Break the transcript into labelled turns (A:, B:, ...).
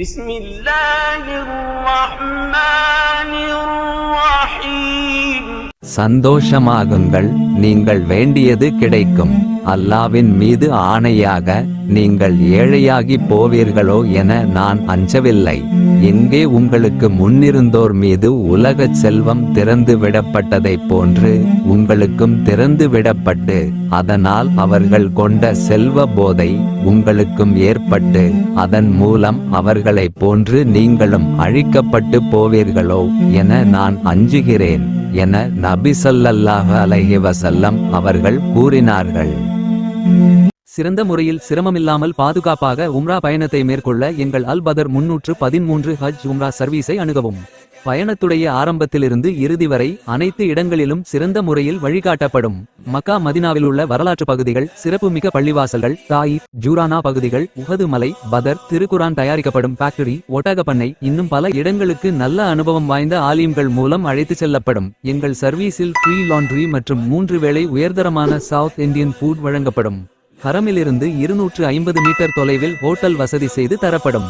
A: بسم الله الرحمن الرحيم.
B: சந்தோஷமாகுங்கள், நீங்கள் வேண்டியது கிடைக்கும். அல்லாவின் மீது ஆணையாக, நீங்கள் ஏழையாகி போவீர்களோ என நான் அஞ்சவில்லை. எங்கே உங்களுக்கு முன்னிருந்தோர் மீது உலகச் செல்வம் திறந்து விடப்பட்டதைப் போன்று உங்களுக்கும் திறந்து விடப்பட்டு, அதனால் அவர்கள் கொண்ட செல்வ போதை உங்களுக்கும் ஏற்பட்டு, அதன் மூலம் அவர்களைப் போன்று நீங்களும் அழிக்கப்பட்டு போவீர்களோ என நான் அஞ்சுகிறேன் என நபி ஸல்லல்லாஹு அலைஹி வஸல்லம் அவர்கள் கூறினார்கள்.
C: சிறந்த முறையில் சிரமமில்லாமல் பாதுகாப்பாக உம்ரா பயணத்தை மேற்கொள்ள எங்கள் அல் பதர் 313 ஹஜ் உம்ரா சர்வீஸை அணுகவும். பயணத்துடைய ஆரம்பத்திலிருந்து இறுதி வரை அனைத்து இடங்களிலும் சிறந்த முறையில் வழிகாட்டப்படும். மக்கா மதினாவில் உள்ள வரலாற்று பகுதிகள், சிறப்புமிக்க பள்ளிவாசல்கள், தாயிஃப், ஜூரானா பகுதிகள், உஹது மலை, பதர், திருக்குரான் தயாரிக்கப்படும் ஃபேக்டரி, ஒட்டகப்பண்ணை, இன்னும் பல இடங்களுக்கு நல்ல அனுபவம் வாய்ந்த ஆலிம்கள் மூலம் அழைத்து செல்லப்படும். எங்கள் சர்வீஸில் ஃப்ரீ லாண்ட்ரி மற்றும் 3 வேளை உயர்தரமான சவுத் இந்தியன் ஃபுட் வழங்கப்படும். ஹரமிலிருந்து 250 மீட்டர் தொலைவில் ஹோட்டல் வசதி செய்து தரப்படும்.